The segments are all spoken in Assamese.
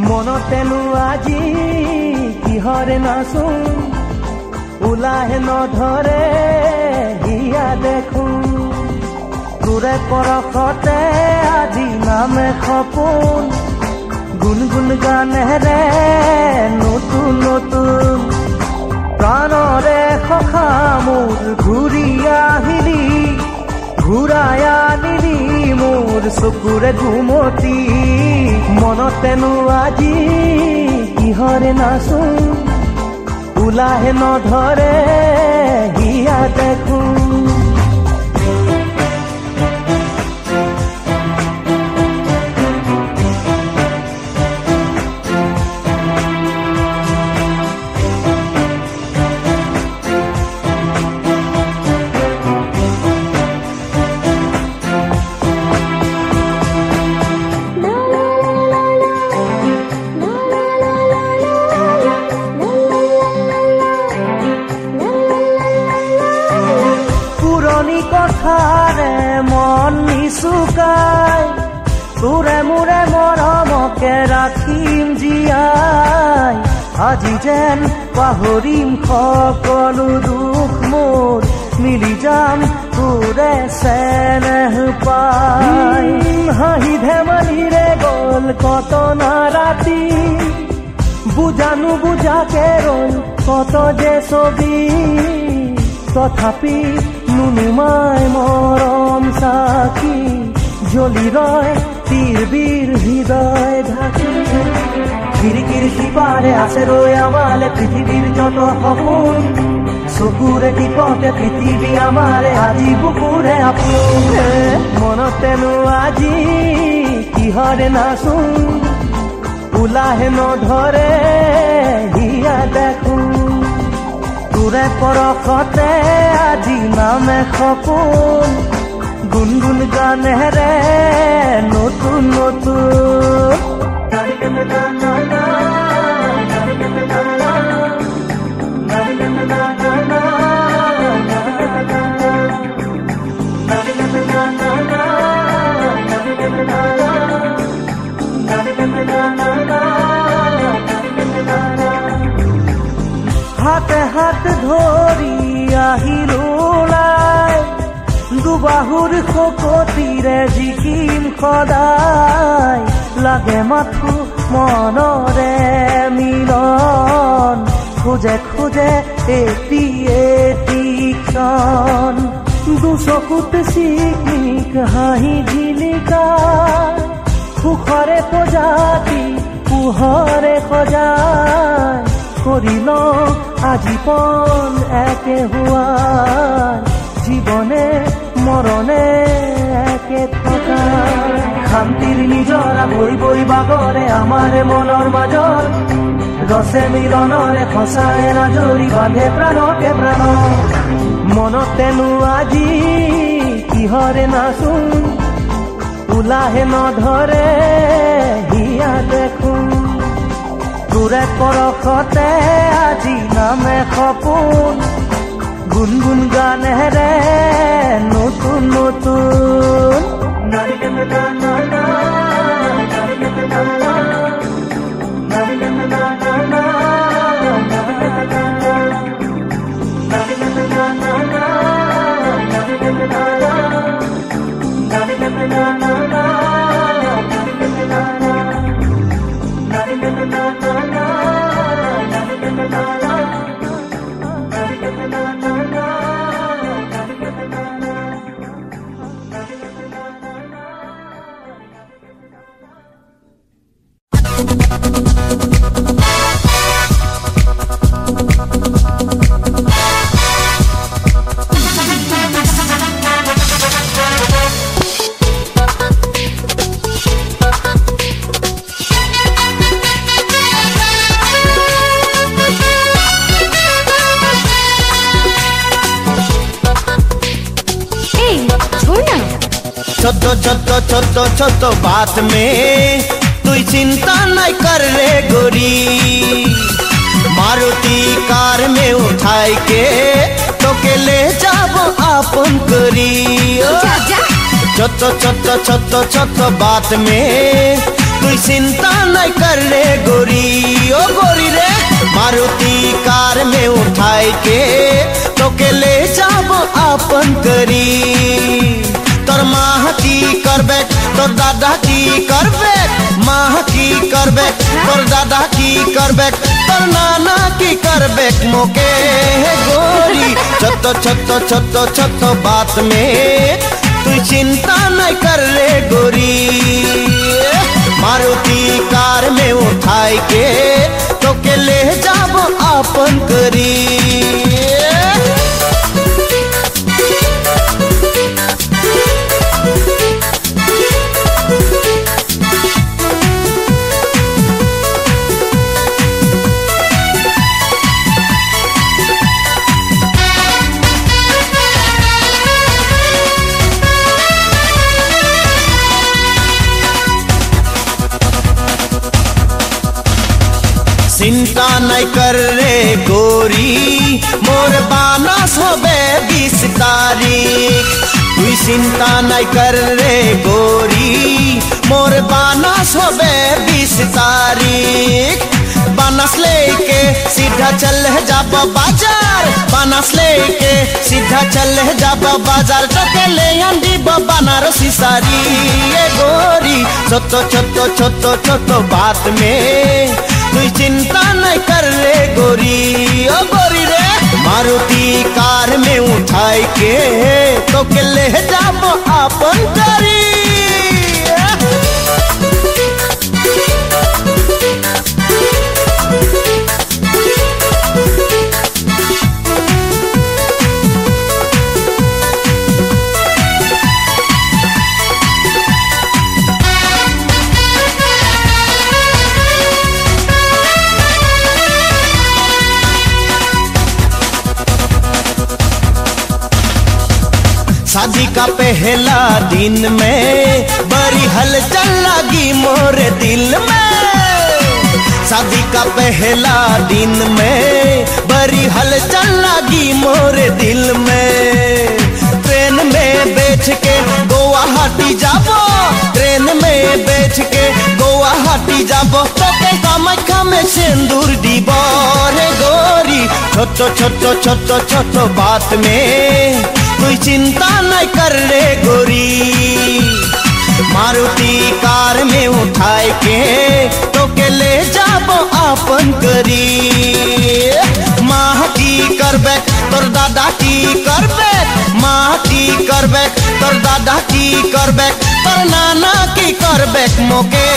মনতেনো আজি কিহৰে নাচো ওলাহে নধৰে হিয়া দেখো তোৰে পৰশতে আজি নামে সপোন গুণগুণ গানেৰে নতুন নতুন প্ৰাণৰে সখা মোৰ ঘূৰি আহিলি ঘূৰাই আনিলি মোৰ চকুৰে ঘুমতি মনতেনো আজি কিহৰে নাচো ওলাহে নধৰে হিয়া দেখো কথাৰে মন নিচুকাই তোৰে মোৰে মৰমকে ৰাখিম জীয়াই আজি যেন পাহৰিম সকলো দুখ মোৰ মিলি যাম তোৰে চেনেহ পাই হাঁহি ধেমালিৰে গ'ল কত না ৰাতি বুজানো বুজাকে ৰ'ল কত যে ছবি তথাপি নুনুমাই মৰম সাকি জ্বলি ৰয় তীৰ হৃদয় ঢাকি খিৰিকীৰ সিপাৰে আছে ৰৈ আমালে পৃথিৱীৰ যত সপোন চকুৰে টিপতে পৃথিৱী আমাৰে আজি বুকুৰে আপোন মনতেনো আজি কিহৰে নাচো ওলাহে নধৰে হিয়া দেখো তোৰে পৰশতে আজি নামে সপোন গুণগুণ গানেৰে নতুন নতুন হাতে হাত ধৰি আহিলো ওলাই দুবাহুৰ শকতিৰে জিকিম সদায় লাগে মাথো মনৰে মিলন খোজে খোজে এটি ক্ষণ দুচকুত চিকমিক হাঁহি ঝিলিকাই সুখৰে প্ৰজাতি পোহৰে সজাই কৰিল আজীৱন একে হোৱা জীৱনে মৰণে একে থকা শান্তিৰ নিজৰা বৈ বৈ বাগৰে আমাৰ মনৰ মাজত ৰসে মিলনৰে সঁচাই নাজৰি বান্ধে প্ৰাণকে প্ৰাণ মনতেনো আজি কিহৰে নাচো ওলাহে নধৰে হিয়া দেখো তোৰে পৰশতে আজি নামে সপোন গুণগুণ গানেৰে নতুন নতুন छोटो छोटो छोटो छोटो बात में तुई चिंता नहीं कर रे गोरी। मारुति कार में उठाई के तो के ले जाबो आपन करी। छोटो छोटो छोटो छोटो बात में तुई चिंता नहीं कर रे गोरी। ओ गोरी रे मारुति कार में उठाई के तो के ले जाबो आपन करी। तोर माँ की करबे तोर दादा की करबे, माँ की करबे तोर दादा की करबे, तोर नाना की करबे मोके गोरी। छोटो छोटो छोटो छोटो बात में तू चिंता नहीं कर रे गोरी। मारुति कार में उठाई के तो के ले जाबो आपन करी। चिंता नहीं कर रे गोरी मोर बानस होबे 20 तारीख। तू चिंता नहीं कर रे गोरी मोर बानस होबे 20 तारीख। बानस लेके सीधा चल जाब बाजार, बानस लेके सीधा चल जाब बाजार। टके ले आंदी बनारसी साड़ी ये गोरी। छोटो छोटो छोटो छोटो बात में तू चिंता नहीं कर रे गोरी। ओ गोरी रे मारुति कार में उठाई के तो के ले जाबो आपन करी। शादी का पहला दिन में बड़ी हलचल लगी मोरे दिल में। शादी का पहला दिन में बड़ी हलचल लगी मोरे दिल में। ट्रेन में बैठ के गुवाहाटी जाबो, ट्रेन में बैठ के गुवाहाटी जाबो तो के कामाख्या में सिंदूर दीबो रे गोरी। छोटो छोटो छोटो छोटो बात में कोई चिंता नहीं कर रे गोरी। मारुति कार में उठाई के तो के ले जाबो आपन करी। माँ की करबे तोर दादा की करबे, माँ की करबे तोर दादा की करबे, तोर नाना की करबे मोके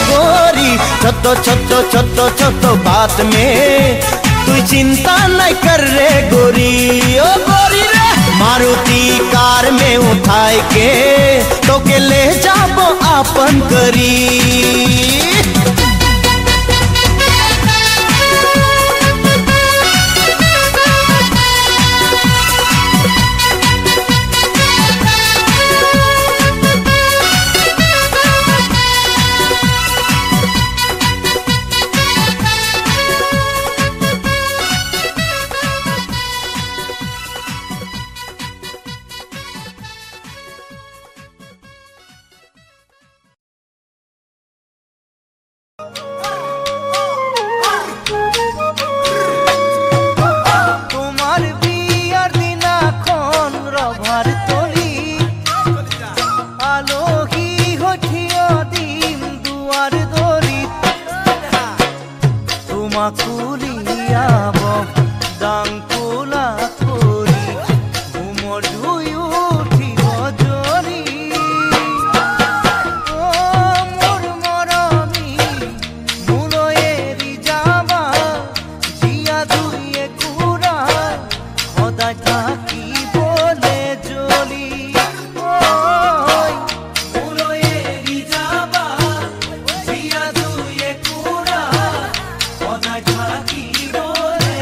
गोरी। छोटो छोटो छोटो छोटो बात में तू चिंता नहीं कर रे गोरी। ओ गोरी रे मारुति कार में उठाई के तो के ले जाबो आपन करी। থাকি বলে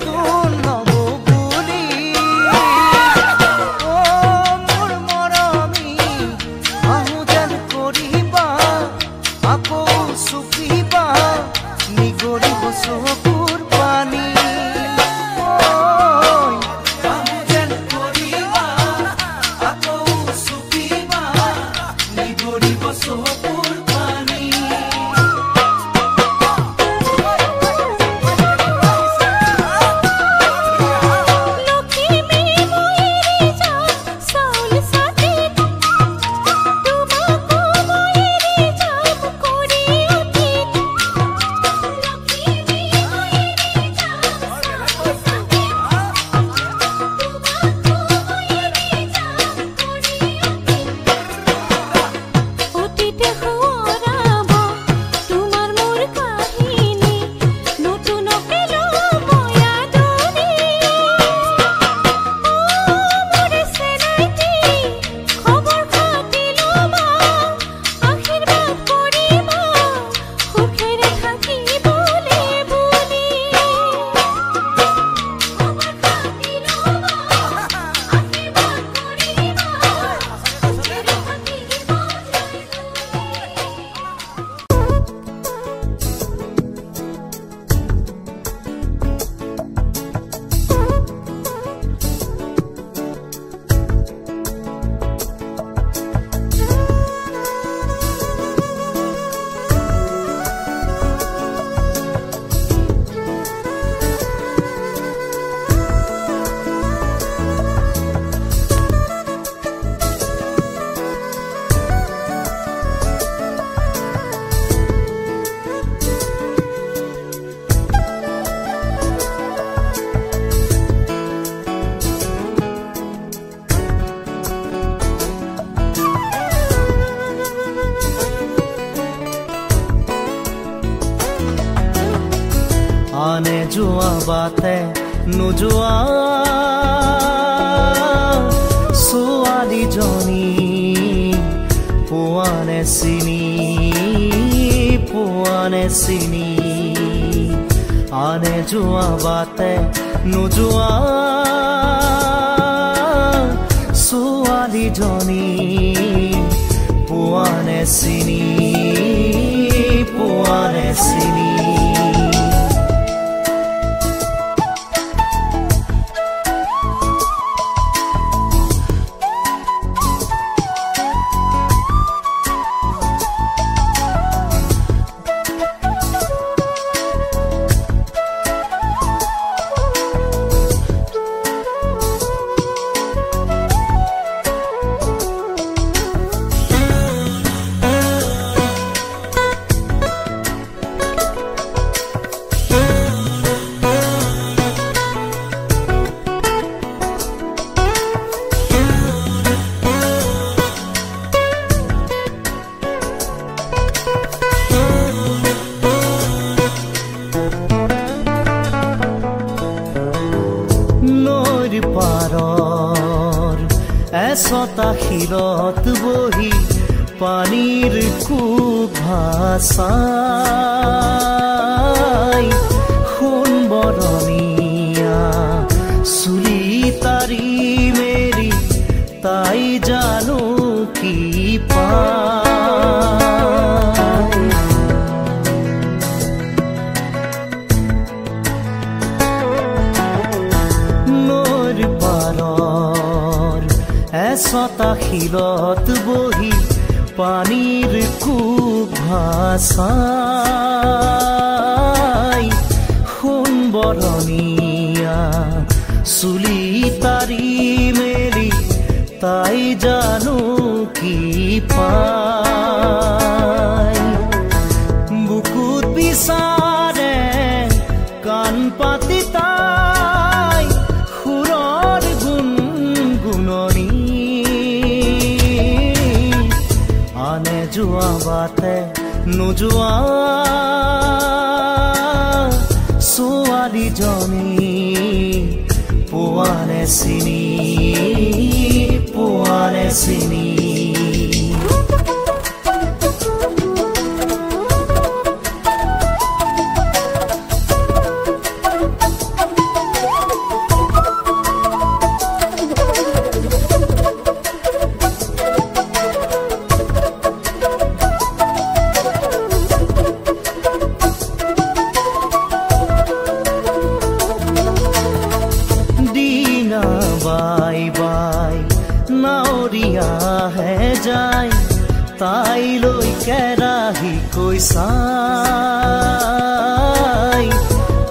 নতুন হব বুলি ও মোৰ মৰমী আহো যেন কৰিবা আকৌ চুপিবা নিগৰিব চকুৰ পানী আনে যোৱা বাটে নোযোৱা ছোৱালীজনী পোৱানে চিনি আনে যোৱা বাটে নোযোৱা ছোৱালীজনী পোৱানে চিনি এছটা শিলত বহি পানীৰ কোব ভাচাই সোণ বৰণীয়া চুলি তাৰি মেৰি তাই জানো কি পায় নৈৰ পাৰৰ এছটা শিলত বহি পানীৰ কোব ভাচাই সোণ বৰণীয়া চুলি তাৰি মেলি তাই জানো কি পায় বুকুত বিচাৰে কাণ পাতি তাই সুৰৰ গুণগুণনি আনে যোৱা বাটে নোযোৱা ছোৱালীজনী পোৱানে চিনি তাইলৈ কেৰাহী কৈ চাই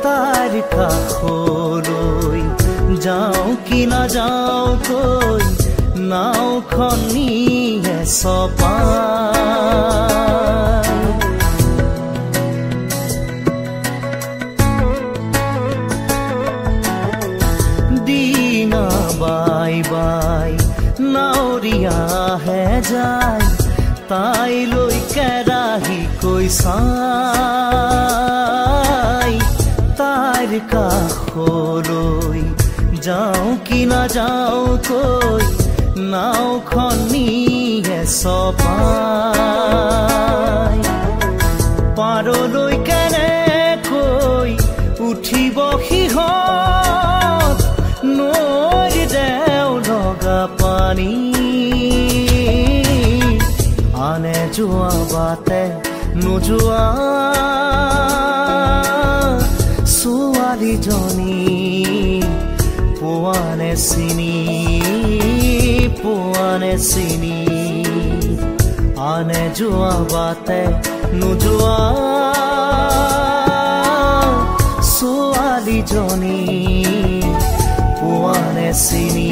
তাইৰ কাষলৈ যাওঁ কি নাযাওঁ কৈ নাওখন নিয়ে চপাই দিনা বাই বাই নাৱৰীয়াহে যায় তাইলৈ কেৰাহী কৈ চাই তাইৰ কাষলৈ যাওঁ কি নাযাওঁ কৈ নাওখন নিয়ে চপাই পাৰলৈ কেনেকৈ উঠিব সিহঁত নৈৰ দেও লগা পানী আনে যোৱা বাটে নোযোৱা ছোৱালীজনী পোৱানে চিনি আনে যোৱা বাটে নোযোৱা ছোৱালীজনী পোৱানে চিনি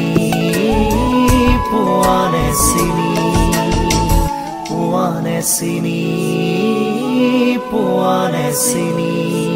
পোৱানে চিনি পোৱানে চিনি